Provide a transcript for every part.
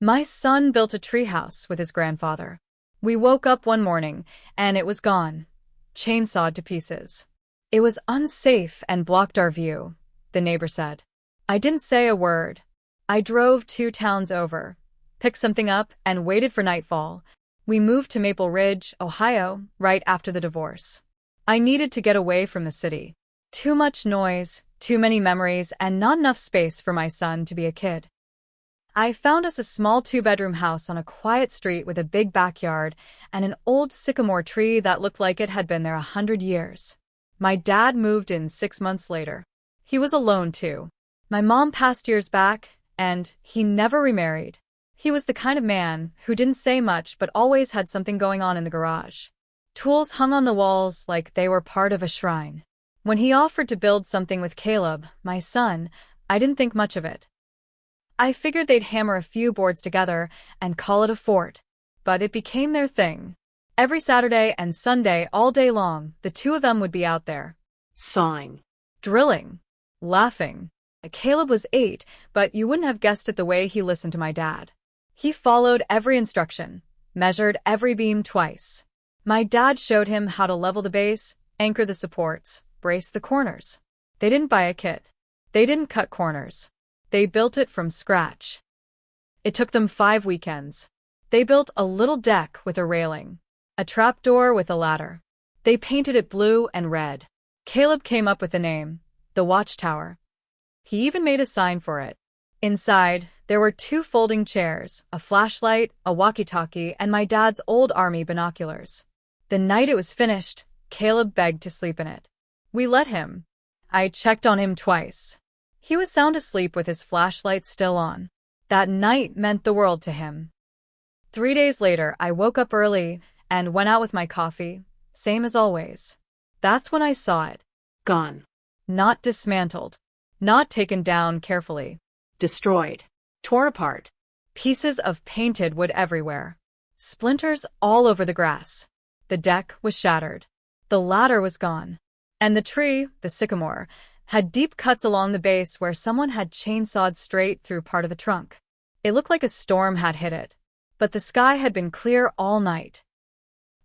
My son built a treehouse with his grandfather. We woke up one morning, and it was gone, chainsawed to pieces. It was unsafe and blocked our view, the neighbor said. I didn't say a word. I drove 2 towns over, picked something up, and waited for nightfall. We moved to Maple Ridge, Ohio, right after the divorce. I needed to get away from the city. Too much noise, too many memories, and not enough space for my son to be a kid. I found us a small 2-bedroom house on a quiet street with a big backyard and an old sycamore tree that looked like it had been there 100 years. My dad moved in 6 months later. He was alone too. My mom passed years back, and he never remarried. He was the kind of man who didn't say much but always had something going on in the garage. Tools hung on the walls like they were part of a shrine. When he offered to build something with Caleb, my son, I didn't think much of it. I figured they'd hammer a few boards together and call it a fort. But it became their thing. Every Saturday and Sunday all day long, the two of them would be out there. Sawing. Drilling. Laughing. Caleb was 8, but you wouldn't have guessed it the way he listened to my dad. He followed every instruction, measured every beam twice. My dad showed him how to level the base, anchor the supports, brace the corners. They didn't buy a kit. They didn't cut corners. They built it from scratch. It took them 5 weekends. They built a little deck with a railing, a trapdoor with a ladder. They painted it blue and red. Caleb came up with the name, the Watchtower. He even made a sign for it. Inside, there were 2 folding chairs, a flashlight, a walkie-talkie, and my dad's old army binoculars. The night it was finished, Caleb begged to sleep in it. We let him. I checked on him twice. He was sound asleep with his flashlight still on. That night meant the world to him. 3 days later, I woke up early and went out with my coffee, same as always. That's when I saw it. Gone. Not dismantled. Not taken down carefully. Destroyed. Tore apart. Pieces of painted wood everywhere. Splinters all over the grass. The deck was shattered. The ladder was gone. And the tree, the sycamore, had deep cuts along the base where someone had chainsawed straight through part of the trunk. It looked like a storm had hit it. But the sky had been clear all night.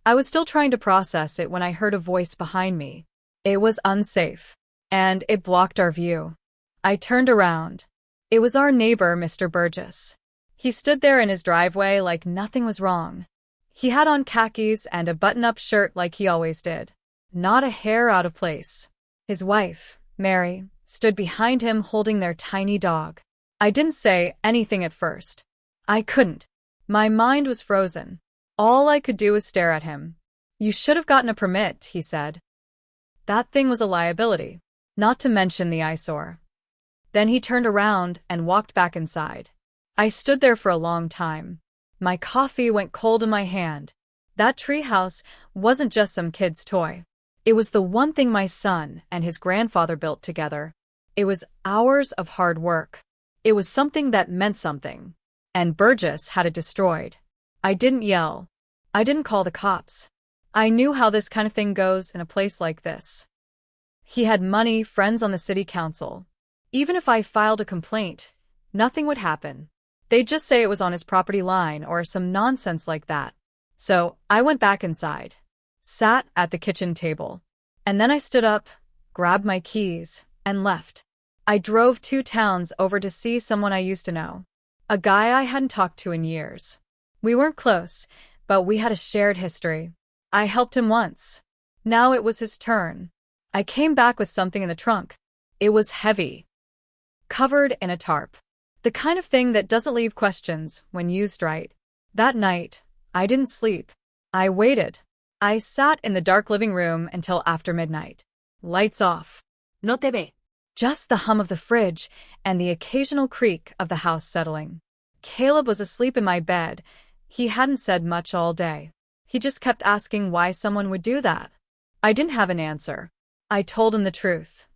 I was still trying to process it when I heard a voice behind me. It was unsafe. And it blocked our view. I turned around. It was our neighbor, Mr. Burgess. He stood there in his driveway like nothing was wrong. He had on khakis and a button-up shirt like he always did. Not a hair out of place. His wife, Mary, stood behind him holding their tiny dog. I didn't say anything at first. I couldn't. My mind was frozen. All I could do was stare at him. You should have gotten a permit, he said. That thing was a liability, not to mention the eyesore. Then he turned around and walked back inside. I stood there for a long time. My coffee went cold in my hand. That treehouse wasn't just some kid's toy. It was the one thing my son and his grandfather built together. It was hours of hard work. It was something that meant something. And Burgess had it destroyed. I didn't yell. I didn't call the cops. I knew how this kind of thing goes in a place like this. He had money, friends on the city council. Even if I filed a complaint, nothing would happen. They'd just say it was on his property line or some nonsense like that. So I went back inside, sat at the kitchen table, and then I stood up, grabbed my keys, and left. I drove 2 towns over to see someone I used to know, a guy I hadn't talked to in years. We weren't close, but we had a shared history. I helped him once. Now it was his turn. I came back with something in the trunk. It was heavy, covered in a tarp. The kind of thing that doesn't leave questions when used right. That night, I didn't sleep. I waited. I sat in the dark living room until after midnight. Lights off. No te ve. Just the hum of the fridge and the occasional creak of the house settling. Caleb was asleep in my bed. He hadn't said much all day. He just kept asking why someone would do that. I didn't have an answer. I told him the truth.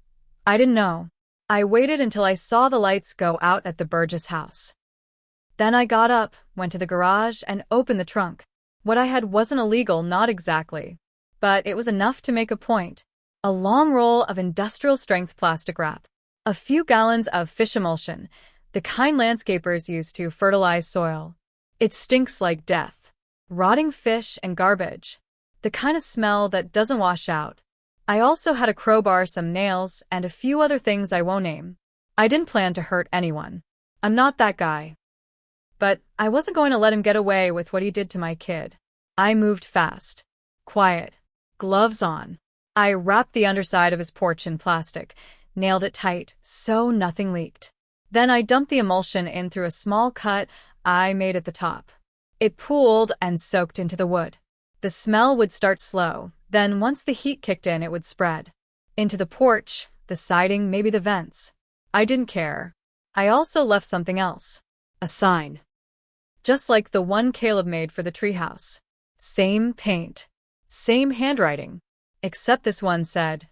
I didn't know. I waited until I saw the lights go out at the Burgess house. Then I got up, went to the garage, and opened the trunk. What I had wasn't illegal, not exactly. But it was enough to make a point. A long roll of industrial-strength plastic wrap. A few gallons of fish emulsion. The kind landscapers use to fertilize soil. It stinks like death. Rotting fish and garbage. The kind of smell that doesn't wash out. I also had a crowbar, some nails, and a few other things I won't name. I didn't plan to hurt anyone. I'm not that guy. But I wasn't going to let him get away with what he did to my kid. I moved fast. Quiet. Gloves on. I wrapped the underside of his porch in plastic, nailed it tight so nothing leaked. Then I dumped the emulsion in through a small cut I made at the top. It pooled and soaked into the wood. The smell would start slow, then once the heat kicked in it would spread. Into the porch, the siding, maybe the vents. I didn't care. I also left something else. A sign. Just like the one Caleb made for the treehouse. Same paint. Same handwriting. Except this one said,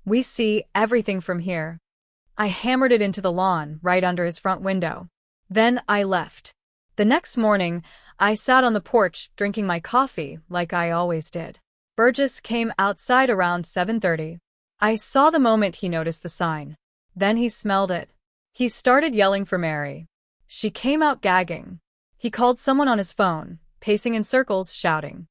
"We see everything from here." I hammered it into the lawn, right under his front window. Then I left. The next morning, I sat on the porch drinking my coffee like I always did. Burgess came outside around 7:30. I saw the moment he noticed the sign. Then he smelled it. He started yelling for Mary. She came out gagging. He called someone on his phone, pacing in circles, shouting.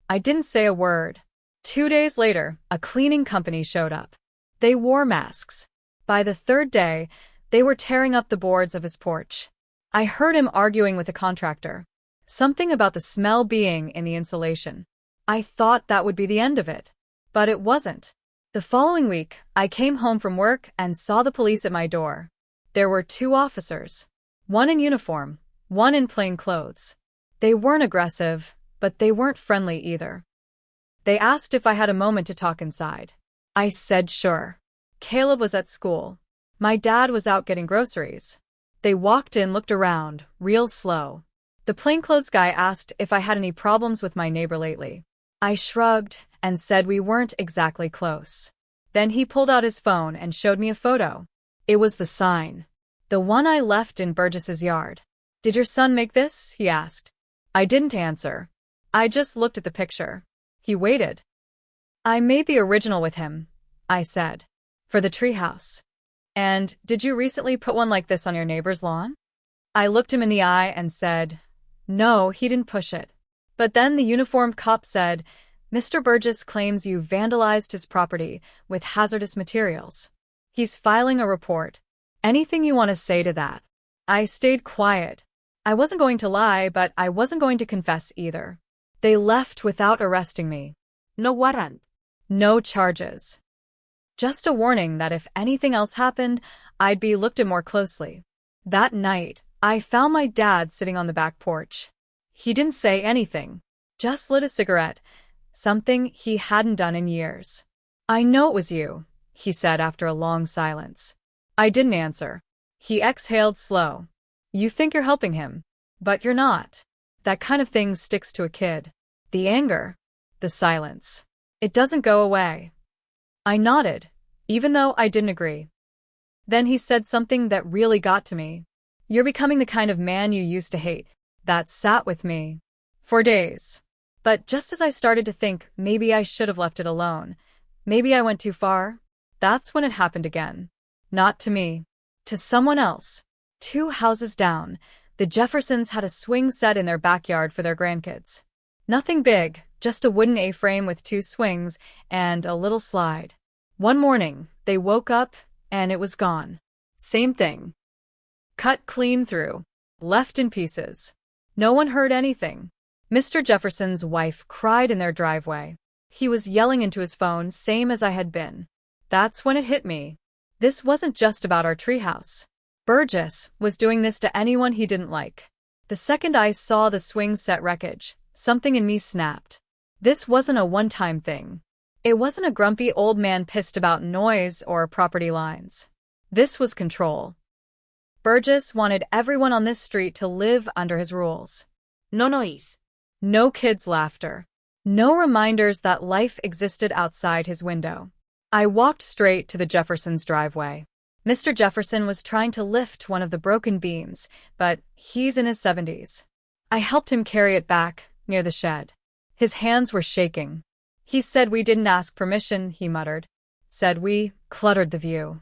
I didn't say a word. 2 days later, a cleaning company showed up. They wore masks. By the third day, they were tearing up the boards of his porch. I heard him arguing with a contractor. Something about the smell being in the insulation. I thought that would be the end of it. But it wasn't. The following week, I came home from work and saw the police at my door. There were 2 officers. One in uniform, one in plain clothes. They weren't aggressive, but they weren't friendly either. They asked if I had a moment to talk inside. I said sure. Caleb was at school. My dad was out getting groceries. They walked in, looked around, real slow. The plainclothes guy asked if I had any problems with my neighbor lately. I shrugged and said we weren't exactly close. Then he pulled out his phone and showed me a photo. It was the sign. The one I left in Burgess's yard. Did your son make this? He asked. I didn't answer. I just looked at the picture. He waited. I made the original with him, I said. For the treehouse. And did you recently put one like this on your neighbor's lawn? I looked him in the eye and said, no, he didn't push it. But then the uniformed cop said, Mr. Burgess claims you vandalized his property with hazardous materials. He's filing a report. Anything you want to say to that? I stayed quiet. I wasn't going to lie, but I wasn't going to confess either. They left without arresting me. No warrant. No charges. Just a warning that if anything else happened, I'd be looked at more closely. That night, I found my dad sitting on the back porch. He didn't say anything, just lit a cigarette, something he hadn't done in years. I know it was you, he said after a long silence. I didn't answer. He exhaled slow. You think you're helping him, but you're not. That kind of thing sticks to a kid. The anger, the silence. It doesn't go away. I nodded, even though I didn't agree. Then he said something that really got to me. You're becoming the kind of man you used to hate. That sat with me for days. But just as I started to think maybe I should have left it alone, maybe I went too far, that's when it happened again. Not to me. To someone else. 2 houses down, the Jeffersons had a swing set in their backyard for their grandkids. Nothing big, just a wooden A-frame with 2 swings and a little slide. One morning, they woke up and it was gone. Same thing. Cut clean through. Left in pieces. No one heard anything. Mr. Jefferson's wife cried in their driveway. He was yelling into his phone, same as I had been. That's when it hit me. This wasn't just about our treehouse. Burgess was doing this to anyone he didn't like. The second I saw the swing set wreckage, something in me snapped. This wasn't a one-time thing. It wasn't a grumpy old man pissed about noise or property lines. This was control. Burgess wanted everyone on this street to live under his rules. No noise. No kids' laughter. No reminders that life existed outside his window. I walked straight to the Jeffersons' driveway. Mr. Jefferson was trying to lift one of the broken beams, but he's in his 70s. I helped him carry it back, near the shed. His hands were shaking. He said we didn't ask permission, he muttered. Said we cluttered the view.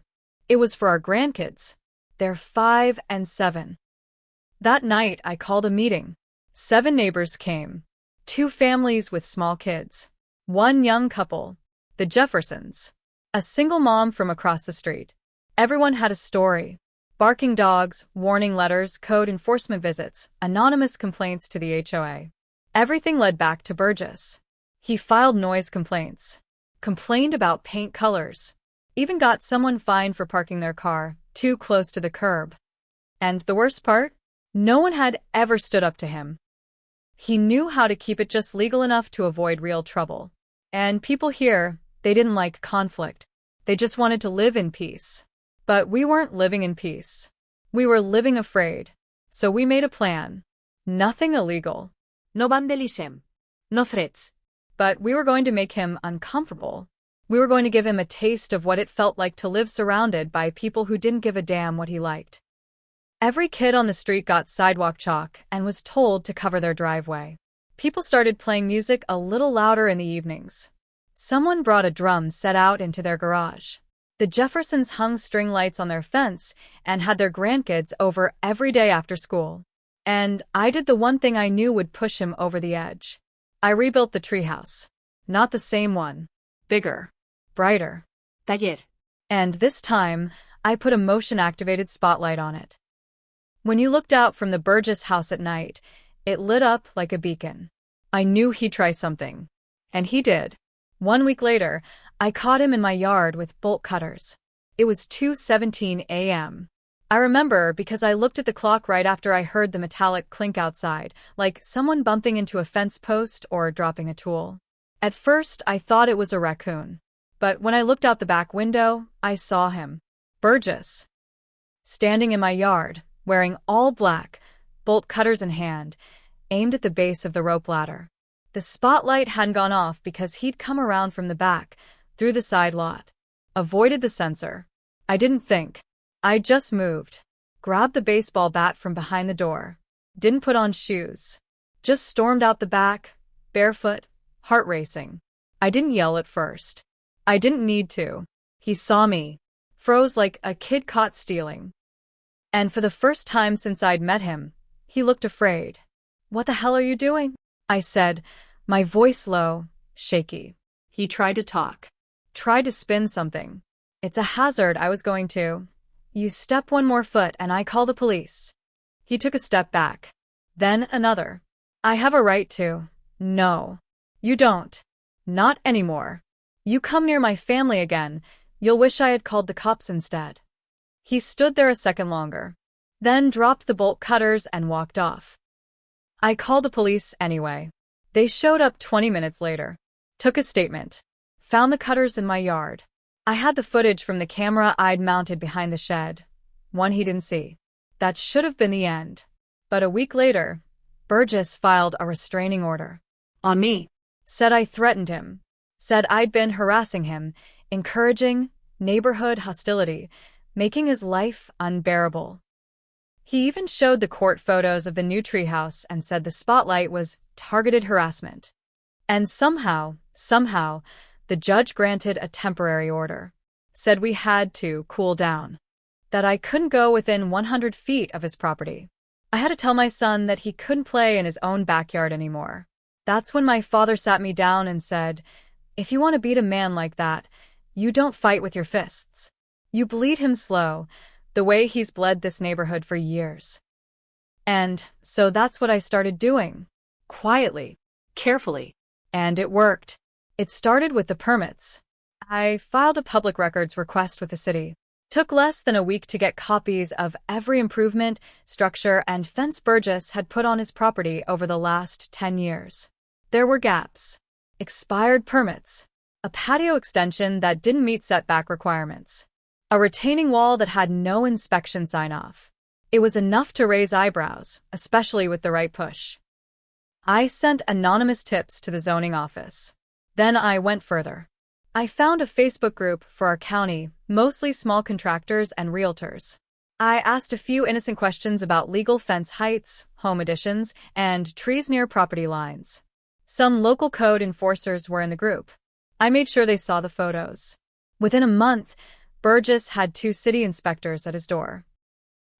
It was for our grandkids. They're 5 and 7. That night, I called a meeting. 7 neighbors came. 2 families with small kids. 1 young couple, the Jeffersons. A single mom from across the street. Everyone had a story. Barking dogs, warning letters, code enforcement visits, anonymous complaints to the HOA. Everything led back to Burgess. He filed noise complaints. Complained about paint colors. Even got someone fined for parking their car too close to the curb. And the worst part? No one had ever stood up to him. He knew how to keep it just legal enough to avoid real trouble. And people here, they didn't like conflict. They just wanted to live in peace. But we weren't living in peace. We were living afraid. So we made a plan. Nothing illegal. No vandalism. No threats. But we were going to make him uncomfortable. We were going to give him a taste of what it felt like to live surrounded by people who didn't give a damn what he liked. Every kid on the street got sidewalk chalk and was told to cover their driveway. People started playing music a little louder in the evenings. Someone brought a drum set out into their garage. The Jeffersons hung string lights on their fence and had their grandkids over every day after school. And I did the one thing I knew would push him over the edge. I rebuilt the treehouse. Not the same one. Bigger. Brighter. Taller. And this time, I put a motion-activated spotlight on it. When you looked out from the Burgess house at night, it lit up like a beacon. I knew he'd try something. And he did. 1 week later, I caught him in my yard with bolt cutters. It was 2:17 a.m. I remember because I looked at the clock right after I heard the metallic clink outside, like someone bumping into a fence post or dropping a tool. At first, I thought it was a raccoon. But when I looked out the back window, I saw him. Burgess. Standing in my yard, wearing all black, bolt cutters in hand, aimed at the base of the rope ladder. The spotlight hadn't gone off because he'd come around from the back, through the side lot. Avoided the sensor. I didn't think. I just moved. Grabbed the baseball bat from behind the door. Didn't put on shoes. Just stormed out the back, barefoot, heart racing. I didn't yell at first. I didn't need to. He saw me. Froze like a kid caught stealing. And for the first time since I'd met him, he looked afraid. "What the hell are you doing?" I said, my voice low, shaky. He tried to talk. Tried to spin something. "It's a hazard, I was going to. You step one more foot and I call the police." He took a step back. Then another. "I have a right to." "No. You don't. Not anymore. You come near my family again, you'll wish I had called the cops instead." He stood there a second longer. Then dropped the bolt cutters and walked off. I called the police anyway. They showed up 20 minutes later. Took a statement. Found the cutters in my yard. I had the footage from the camera I'd mounted behind the shed. One he didn't see. That should have been the end. But a week later, Burgess filed a restraining order. On me. Said I threatened him. Said I'd been harassing him, encouraging neighborhood hostility, making his life unbearable. He even showed the court photos of the new treehouse and said the spotlight was targeted harassment. And somehow, the judge granted a temporary order. Said we had to cool down. That I couldn't go within 100 feet of his property. I had to tell my son that he couldn't play in his own backyard anymore. That's when my father sat me down and said, "If you want to beat a man like that, you don't fight with your fists. You bleed him slow, the way he's bled this neighborhood for years." And so that's what I started doing. Quietly. Carefully. And it worked. It started with the permits. I filed a public records request with the city. Took less than a week to get copies of every improvement, structure, and fence Burgess had put on his property over the last 10 years. There were gaps. Expired permits. A patio extension that didn't meet setback requirements. A retaining wall that had no inspection sign-off. It was enough to raise eyebrows, especially with the right push. I sent anonymous tips to the zoning office. Then I went further. I found a Facebook group for our county, mostly small contractors and realtors. I asked a few innocent questions about legal fence heights, home additions, and trees near property lines. Some local code enforcers were in the group. I made sure they saw the photos. Within a month, Burgess had 2 city inspectors at his door.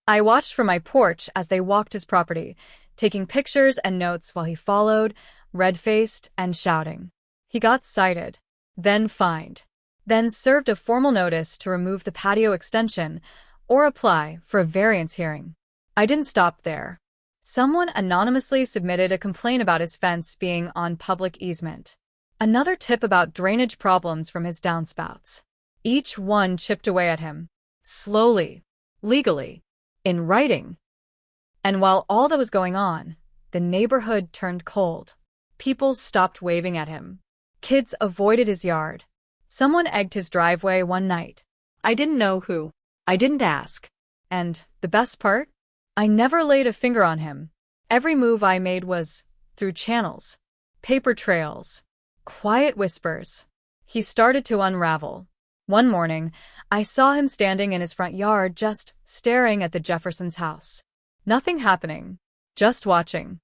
I watched from my porch as they walked his property, taking pictures and notes while he followed, red-faced and shouting. He got cited, then fined, then served a formal notice to remove the patio extension or apply for a variance hearing. I didn't stop there. Someone anonymously submitted a complaint about his fence being on public easement. Another tip about drainage problems from his downspouts. Each one chipped away at him. Slowly. Legally. In writing. And while all that was going on, the neighborhood turned cold. People stopped waving at him. Kids avoided his yard. Someone egged his driveway one night. I didn't know who. I didn't ask. And the best part? I never laid a finger on him. Every move I made was through channels, paper trails, quiet whispers. He started to unravel. One morning, I saw him standing in his front yard just staring at the Jeffersons' house. Nothing happening, just watching.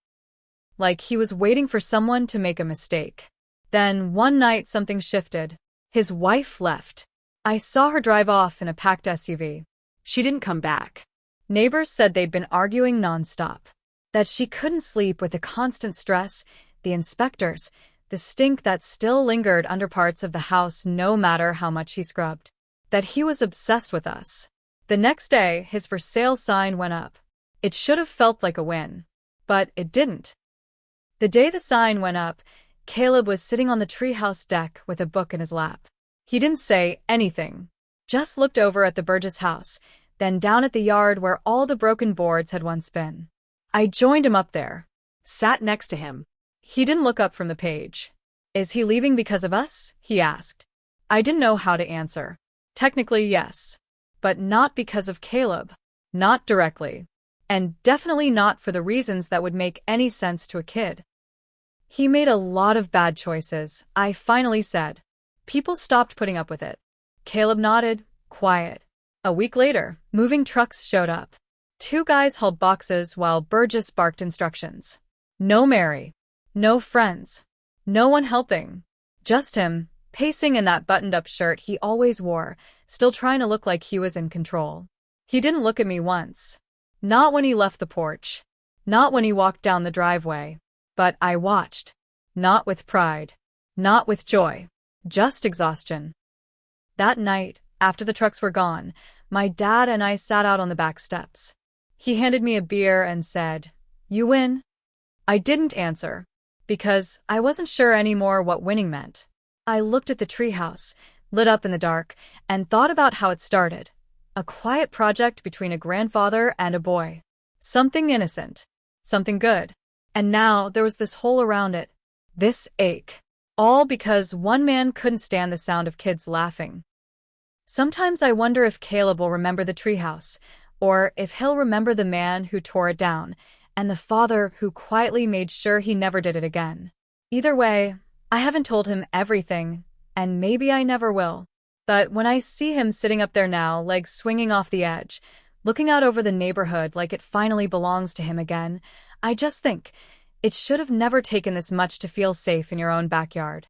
Like he was waiting for someone to make a mistake. Then, one night, something shifted. His wife left. I saw her drive off in a packed SUV. She didn't come back. Neighbors said they'd been arguing nonstop. That she couldn't sleep with the constant stress, the inspectors, the stink that still lingered under parts of the house no matter how much he scrubbed. That he was obsessed with us. The next day, his for sale sign went up. It should have felt like a win. But it didn't. The day the sign went up, Caleb was sitting on the treehouse deck with a book in his lap. He didn't say anything. Just looked over at the Burgess house, then down at the yard where all the broken boards had once been. I joined him up there. Sat next to him. He didn't look up from the page. Is he leaving because of us? He asked. I didn't know how to answer. Technically, yes. But not because of Caleb. Not directly. And definitely not for the reasons that would make any sense to a kid. He made a lot of bad choices, I finally said. People stopped putting up with it. Caleb nodded, quiet. A week later, moving trucks showed up. 2 guys hauled boxes while Burgess barked instructions. No Mary. No friends. No one helping. Just him, pacing in that buttoned-up shirt he always wore, still trying to look like he was in control. He didn't look at me once. Not when he left the porch. Not when he walked down the driveway. But I watched. Not with pride. Not with joy. Just exhaustion. That night, after the trucks were gone, my dad and I sat out on the back steps. He handed me a beer and said, "You win?" I didn't answer, because I wasn't sure anymore what winning meant. I looked at the treehouse, lit up in the dark, and thought about how it started. A quiet project between a grandfather and a boy. Something innocent. Something good. And now there was this hole around it. This ache. All because one man couldn't stand the sound of kids laughing. Sometimes I wonder if Caleb will remember the treehouse, or if he'll remember the man who tore it down, and the father who quietly made sure he never did it again. Either way, I haven't told him everything, and maybe I never will. But when I see him sitting up there now, legs swinging off the edge, looking out over the neighborhood like it finally belongs to him again, I just think, it should have never taken this much to feel safe in your own backyard.